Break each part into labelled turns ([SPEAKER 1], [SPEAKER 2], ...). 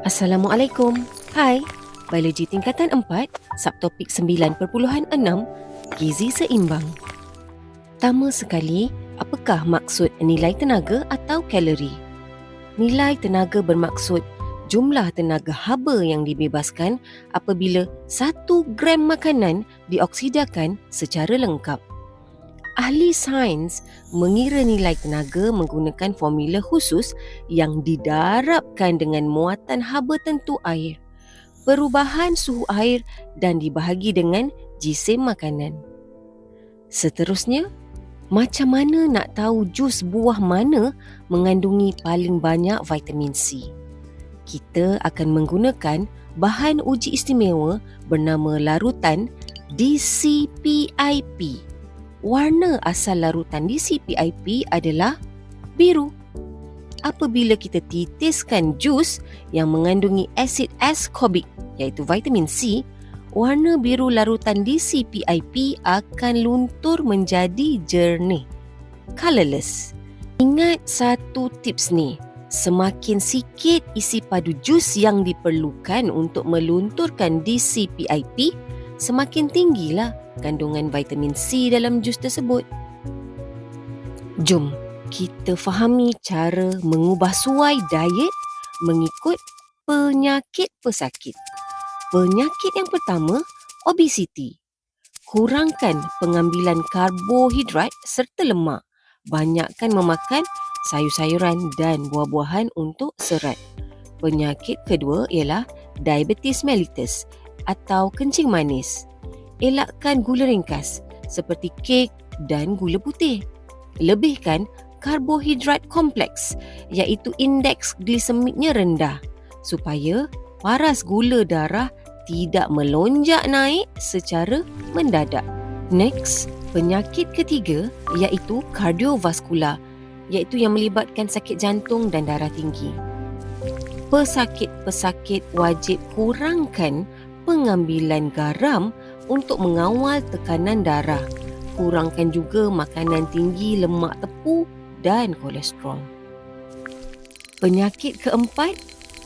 [SPEAKER 1] Assalamualaikum. Hai, Biologi tingkatan 4, subtopik 9.6, Gizi seimbang. Pertama sekali, apakah maksud nilai tenaga atau kalori? Nilai tenaga bermaksud jumlah tenaga haba yang dibebaskan apabila 1 gram makanan dioksidakan secara lengkap. Ahli sains mengira nilai tenaga menggunakan formula khusus yang didarabkan dengan muatan haba tentu air, perubahan suhu air dan dibahagi dengan jisim makanan. Seterusnya, macam mana nak tahu jus buah mana mengandungi paling banyak vitamin C? Kita akan menggunakan bahan uji istimewa bernama larutan DCPIP. Warna asal larutan DCPIP adalah biru. Apabila kita titiskan jus yang mengandungi asid ascorbic iaitu vitamin C, warna biru larutan DCPIP akan luntur menjadi jernih, colourless. Ingat satu tips ni, semakin sikit isi padu jus yang diperlukan untuk melunturkan DCPIP, semakin tinggilah kandungan vitamin C dalam jus tersebut. Jom kita fahami cara mengubah suai diet mengikut penyakit pesakit. Penyakit yang pertama, obesiti. Kurangkan pengambilan karbohidrat serta lemak. Banyakkan memakan sayur-sayuran dan buah-buahan untuk serat. Penyakit kedua ialah diabetes mellitus atau kencing manis. Elakkan gula ringkas seperti kek dan gula putih. Lebihkan karbohidrat kompleks iaitu indeks glisemiknya rendah supaya paras gula darah tidak melonjak naik secara mendadak. Next, penyakit ketiga iaitu kardiovaskular, iaitu yang melibatkan sakit jantung dan darah tinggi. Pesakit-pesakit wajib kurangkan pengambilan garam untuk mengawal tekanan darah. Kurangkan juga makanan tinggi lemak tepu dan kolesterol. Penyakit keempat,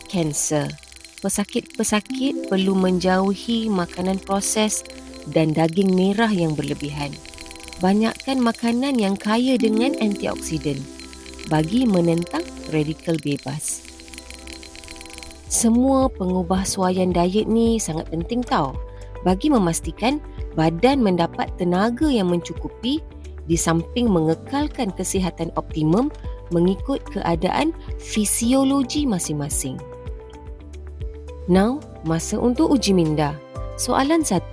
[SPEAKER 1] kanser. Pesakit-pesakit perlu menjauhi makanan proses dan daging merah yang berlebihan. Banyakkan makanan yang kaya dengan antioksidan bagi menentang radikal bebas. Semua pengubahsuaian diet ni sangat penting tau, bagi memastikan badan mendapat tenaga yang mencukupi di samping mengekalkan kesihatan optimum mengikut keadaan fisiologi masing-masing. Now, masa untuk uji minda. Soalan 1,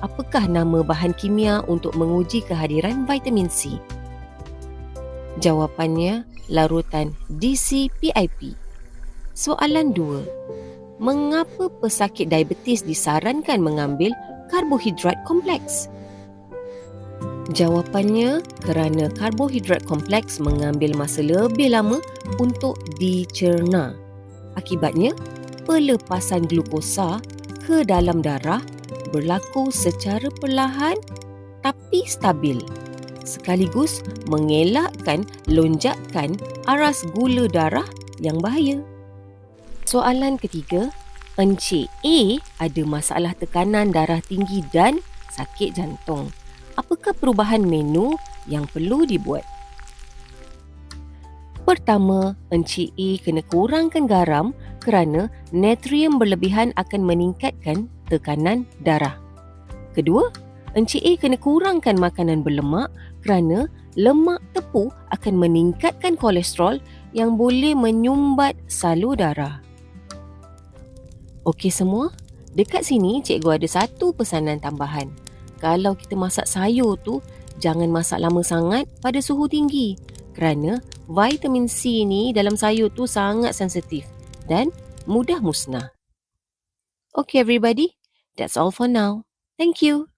[SPEAKER 1] apakah nama bahan kimia untuk menguji kehadiran vitamin C? Jawapannya, larutan DCPIP. Soalan 2, mengapa pesakit diabetes disarankan mengambil karbohidrat kompleks? Jawapannya, kerana karbohidrat kompleks mengambil masa lebih lama untuk dicerna. Akibatnya, pelepasan glukosa ke dalam darah berlaku secara perlahan tapi stabil, sekaligus mengelakkan lonjakan aras gula darah yang bahaya. Soalan ketiga, Encik A ada masalah tekanan darah tinggi dan sakit jantung. Apakah perubahan menu yang perlu dibuat? Pertama, Encik A kena kurangkan garam kerana natrium berlebihan akan meningkatkan tekanan darah. Kedua, Encik A kena kurangkan makanan berlemak kerana lemak tepu akan meningkatkan kolesterol yang boleh menyumbat salur darah. Okey semua, dekat sini cikgu ada satu pesanan tambahan. Kalau kita masak sayur tu, jangan masak lama sangat pada suhu tinggi kerana vitamin C ni dalam sayur tu sangat sensitif dan mudah musnah. Okay everybody, that's all for now. Thank you.